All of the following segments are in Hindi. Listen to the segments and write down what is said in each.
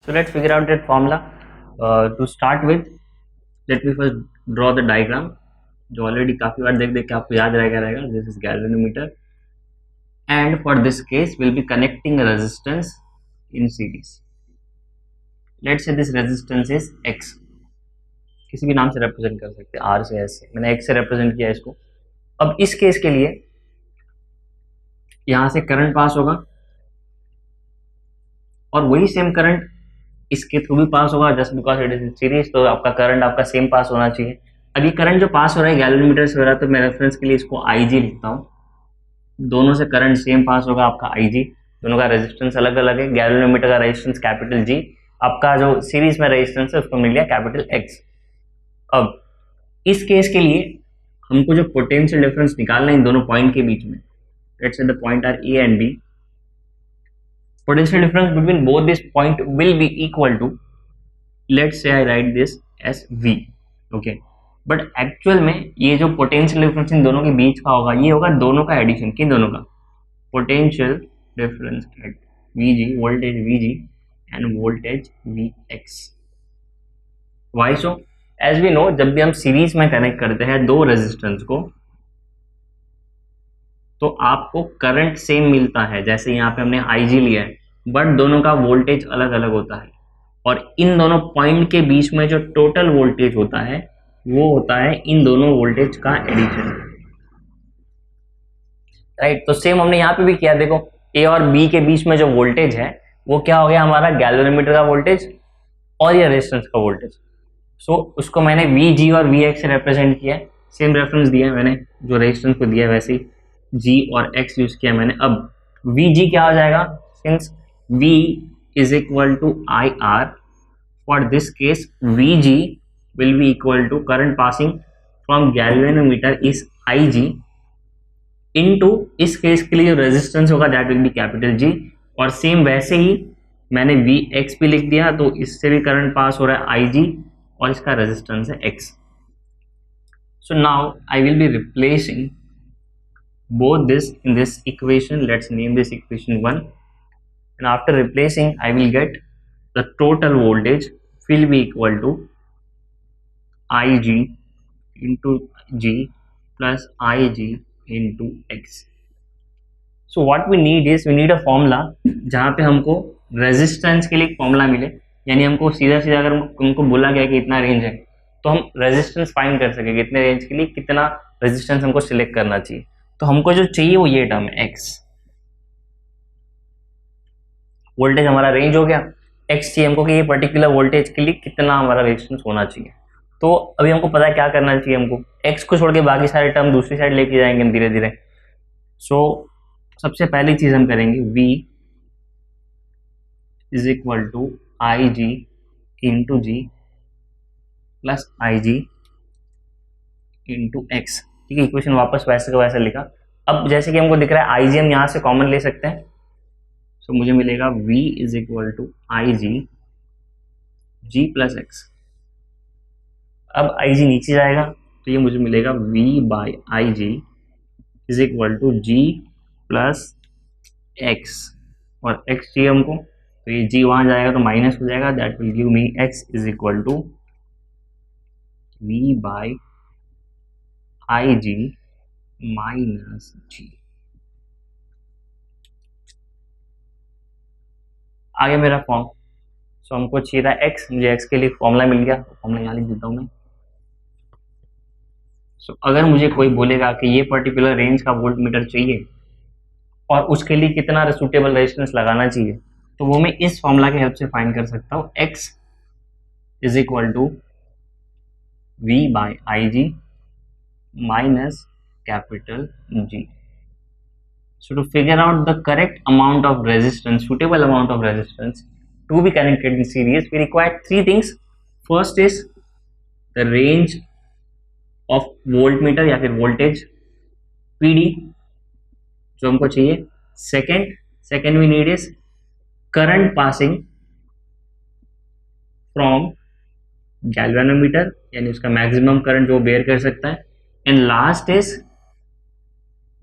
So let's figure out that formula. To start with, let me first draw the diagram जो ऑलरेडी काफी बार देख देख के आपको याद रहेगा. This is galvanometer, and for this case we'll be connecting a resistance in series. Let's say this resistance is X. किसी भी नाम से रिप्रेजेंट कर सकते हैं, R से S से. मैंने X से रिप्रेजेंट किया इसको. अब इस केस के लिए यहां से करंट पास होगा और वही सेम करंट इसके थ्रू भी पास होगा, just because it is series. तो आपका करंट आपका सेम पास होना चाहिए. अब ये करंट जो पास हो रहा है गैल्वेनोमीटर से हो रहा है, तो मैं रेफरेंस के लिए इसको IG लिखता हूँ. दोनों से करंट सेम पास होगा आपका IG. दोनों का रेजिस्टेंस अलग अलग है. गैल्वेनोमीटर का रेजिस्टेंस कैपिटल G, आपका जो सीरीज में रेजिस्टेंस है उसको मिल गया कैपिटल X. अब इस केस के लिए हमको जो पोटेंशियल डिफरेंस निकालना है इन दोनों पॉइंट के बीच में, let's say the point are A and B. Potential difference between both this point will be equal to, let's say I write this as V. Okay, but actual में ये जो potential difference इन दोनों के बीच का होगा, ये होगा दोनों का एडिशन. किन दोनों का? Potential difference at VG, voltage VG and voltage Vx. Why so? As we know, जब भी हम सीरीज में कनेक्ट करते हैं दो रेजिस्टेंस को, तो आपको करंट सेम मिलता है. जैसे यहाँ पे हमने IG लिया है, बट दोनों का वोल्टेज अलग अलग होता है. और इन दोनों पॉइंट के बीच में जो टोटल वोल्टेज होता है वो होता है इन दोनों वोल्टेज का एडिशन. राइट, तो सेम हमने यहाँ पे भी किया. देखो A और B के बीच में जो वोल्टेज है वो क्या हो गया हमारा गैल्वेनोमीटर का वोल्टेज और ये रेजिस्टेंस का वोल्टेज. सो उसको मैंने VG और Vx से रिप्रेजेंट किया. सेम रेफरेंस दिया है मैंने, जो रेजिस्टेंस को दिया वैसे ही G और X यूज किया मैंने. अब VG क्या हो जाएगा, since V is equal to IR, for this case VG will be equal to current passing from galvanometer is IG into इस केस के लिए रेजिस्टेंस होगा that will be capital G. और सेम वैसे ही मैंने Vx भी लिख दिया, तो इससे भी करंट पास हो रहा है IG और इसका रेजिस्टेंस है X. So now I will be replacing both this in this equation. Let's name this equation 1, and after replacing I will get the total voltage will be equal to IG into G plus IG into X. So what we need is we need a formula जहाँ पे हमको रेजिस्टेंस के लिए एक फॉर्मूला मिले. यानी हमको सीधा सीधा अगर हमको बोला गया कि इतना रेंज है तो हम रेजिस्टेंस फाइंड कर सके, कितने रेंज के लिए कितना रेजिस्टेंस हमको सिलेक्ट करना चाहिए. तो हमको जो चाहिए वो ये टर्म है X. वोल्टेज हमारा रेंज हो गया, X चाहिए हमको कि ये पर्टिकुलर वोल्टेज के लिए कितना हमारा रेजिस्टेंस होना चाहिए. तो अभी हमको पता है क्या करना चाहिए. हमको X को छोड़ के बाकी सारे टर्म दूसरी साइड लेके जाएंगे हम धीरे धीरे. सो सबसे पहली चीज हम करेंगे V is equal to IG into G plus IG into X. ठीक है, इक्वेशन वापस वैसे का वैसे लिखा. अब जैसे कि हमको दिख रहा है IG हम यहाँ से कॉमन ले सकते हैं. तो मुझे मिलेगा V is equal to IG G plus X. अब IG नीचे जाएगा तो ये मुझे मिलेगा V by IG is equal to G plus X. और X चाहिए हमको, तो ये G वहां जाएगा तो माइनस हो जाएगा. That will give me X is equal to V by IG minus G. आगे मेरा फॉर्म. सो हमको चाहिए था X, मुझे X के लिए फॉर्मूला मिल गया. फॉर्मूला यहाँ लिख देता हूँ मैं. सो अगर मुझे कोई बोलेगा कि ये पर्टिकुलर रेंज का वोल्ट मीटर चाहिए और उसके लिए कितना सूटेबल रेजिस्टेंस लगाना चाहिए, तो वो मैं इस फॉर्मूला के हेल्प से फाइंड कर सकता हूँ. X is equal to V by IG minus capital G. So to figure out the correct amount of resistance, suitable amount of resistance to be connected in series, we require three things. First is the range of voltmeter या फिर voltage PD जो हमको चाहिए. Second we need is current passing from galvanometer, यानी उसका maximum current जो bear कर सकता है. And last is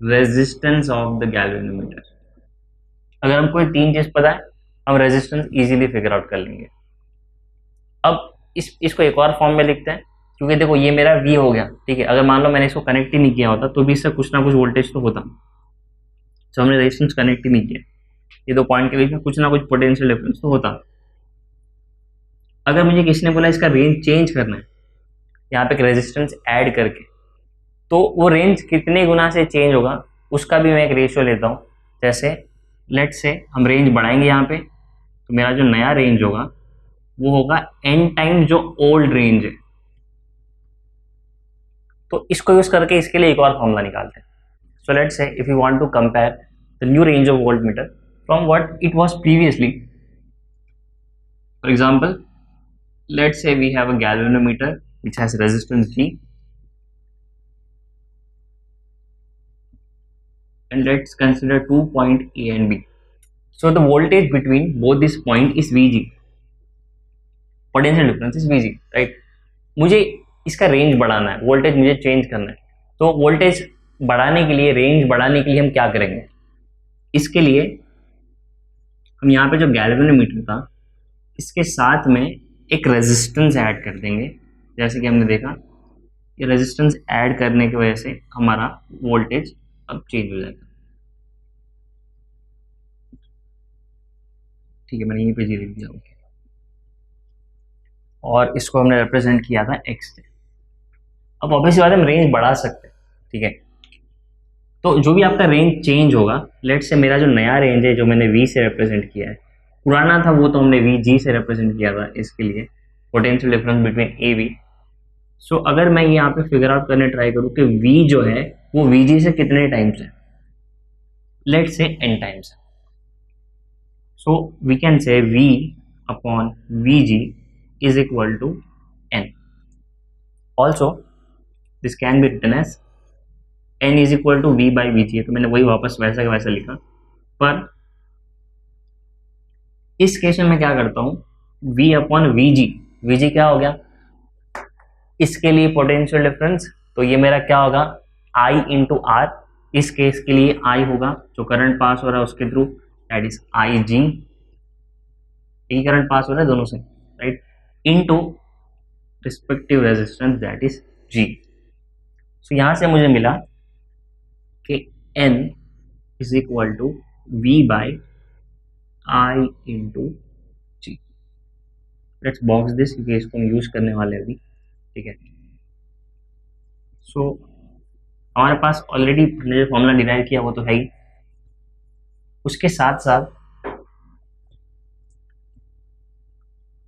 resistance of the galvanometer. अगर हमको ये तीन चीज पता है हम रेजिस्टेंस इजीली फिगर आउट कर लेंगे. अब इसको एक और फॉर्म में लिखते हैं, क्योंकि देखो ये मेरा V हो गया, ठीक है। अगर मान लो मैंने इसको कनेक्ट ही नहीं किया होता तो भी इससे कुछ ना कुछ वोल्टेज तो होता, तो हमने रेजिस्टेंस कनेक्ट ही नहीं किया, ये दो पॉइंट के बीच में कुछ ना कुछ पोटेंशियल डिफरेंस तो होता। अगर मुझे किसी ने बोला इसका रेंज चेंज करना है यहाँ पे एक रेजिस्टेंस ऐड करके, तो वो रेंज कितने गुना से चेंज होगा उसका भी मैं एक रेशियो लेता हूँ। जैसे लेट से हम रेंज बढ़ाएंगे यहाँ पे, तो मेरा जो नया रेंज होगा वो होगा n टाइम जो ओल्ड रेंज है। तो इसको यूज करके इसके लिए एक और फॉर्मूला निकालते हैं। So let say if you want to compare the new range of voltmeter from what it was previously, for example let's say we have a galvanometer which has resistance G, and let's consider 2 point A and B. So the voltage between both this point is Vg, potential difference is Vg, right? मुझे इसका रेंज बढ़ाना है, वोल्टेज मुझे चेंज करना है, तो वोल्टेज बढ़ाने के लिए, रेंज बढ़ाने के लिए हम क्या करेंगे? इसके लिए हम यहाँ पे जो गैल्वेनोमीटर था इसके साथ में एक रेजिस्टेंस ऐड कर देंगे। जैसे कि हमने देखा ये रेजिस्टेंस ऐड करने की वजह से हमारा वोल्टेज अब चेंज हो जाएगा, ठीक है। मैंने यहीं पे जी लिख दिया, ओके। और इसको हमने रिप्रेजेंट किया था x से। अब ऑब्वियसली बात है हम रेंज बढ़ा सकते हैं, ठीक है। तो जो भी आपका रेंज चेंज होगा, लेट से मेरा जो नया रेंज है जो मैंने v से रिप्रेजेंट किया है, पुराना था वो तो हमने Vg से रिप्रेजेंट किया था, इसके लिए potential difference between A V. So अगर मैं यहाँ पे फिगर आउट करने ट्राई करूँ कि V जो है वो Vg से कितने टाइम्स है, let say n times. So we can say V upon Vg is equal to n। Also this can be written as n is equal to V by Vg, तो मैंने वही वापस वैसा का वैसा लिखा। पर इस केस में मैं क्या करता हूँ, V अपॉन Vg क्या हो गया, इसके लिए पोटेंशियल डिफरेंस, तो ये मेरा क्या होगा I इंटू आर। इस केस के लिए I होगा जो करंट पास हो रहा है उसके थ्रू, दैट इज Ig, ये करंट पास हो रहा है दोनों से, right, into respective resistance that is G। So यहां से मुझे मिला कि N is equal to V by I into G। Let's box this, क्योंकि इसको हम यूज करने वाले हैं अभी, ठीक है। सो हमारे पास ऑलरेडी हमने जो फॉर्मूला डिराइव किया वो तो है ही, उसके साथ साथ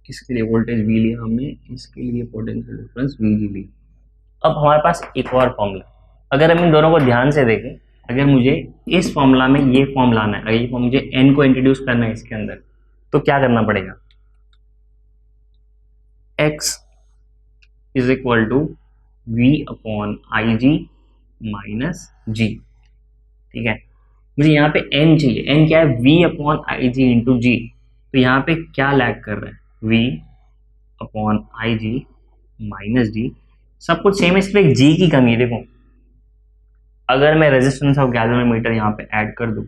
इसके लिए वोल्टेज V लिया हमने, इसके लिए पोटेंशियल डिफरेंस Vg लिया। अब हमारे पास एक और फॉर्मूला, अगर हम इन दोनों को ध्यान से देखें, अगर मुझे इस फॉर्मूला में ये फॉर्म लाना है, अगर मुझे n को इंट्रोड्यूस करना है इसके अंदर, तो क्या करना पड़ेगा, x is equal to V upon Ig minus G, ठीक है। मुझे यहाँ पे n चाहिए, n क्या है, V upon Ig into G। तो यहाँ पे क्या लैग कर रहा है, V upon Ig minus G, सब कुछ सेम है, सिर्फ एक G की कमी है। देखो अगर मैं रेजिस्टेंस ऑफ गैल्वेनोमीटर यहाँ पे ऐड कर दूं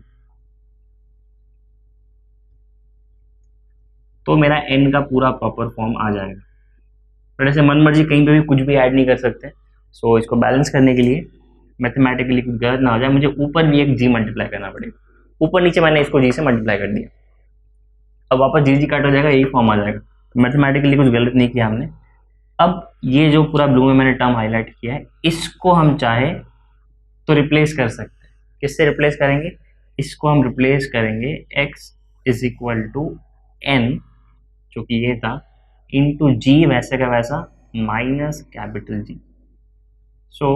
तो मेरा n का पूरा प्रॉपर फॉर्म आ जाएगा। पर ऐसे मन मर्जी कहीं पे भी कुछ भी ऐड नहीं कर सकते। सो इसको बैलेंस करने के लिए मैथमेटिकली कुछ गलत ना हो जाए, मुझे ऊपर भी एक g मल्टीप्लाई करना पड़ेगा। ऊपर नीचे मैंने इसको g से मल्टीप्लाई कर दिया, अब वापस जी कट हो जाएगा, यही फॉर्म आ जाएगा। मैथमेटिकली कुछ गलत नहीं किया हमने। अब ये जो पूरा ब्लू में मैंने टर्म हाईलाइट किया है, इसको हम चाहे तो रिप्लेस कर सकते हैं। किससे रिप्लेस करेंगे, इसको हम रिप्लेस करेंगे x is equal to n, जो कि ये था, इंटू g वैसे का वैसा माइनस कैपिटल G। सो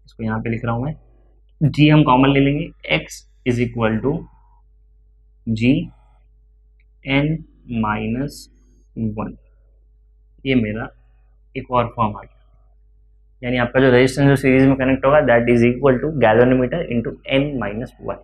इसको यहाँ पे लिख रहा हूं मैं, g हम कॉमन ले लेंगे, x is equal to G n minus 1। ये मेरा एक और फॉर्म आ गया, यानी आपका जो रेजिस्टेंस जो सीरीज में कनेक्ट होगा that is equal to galvanometer into n minus 1।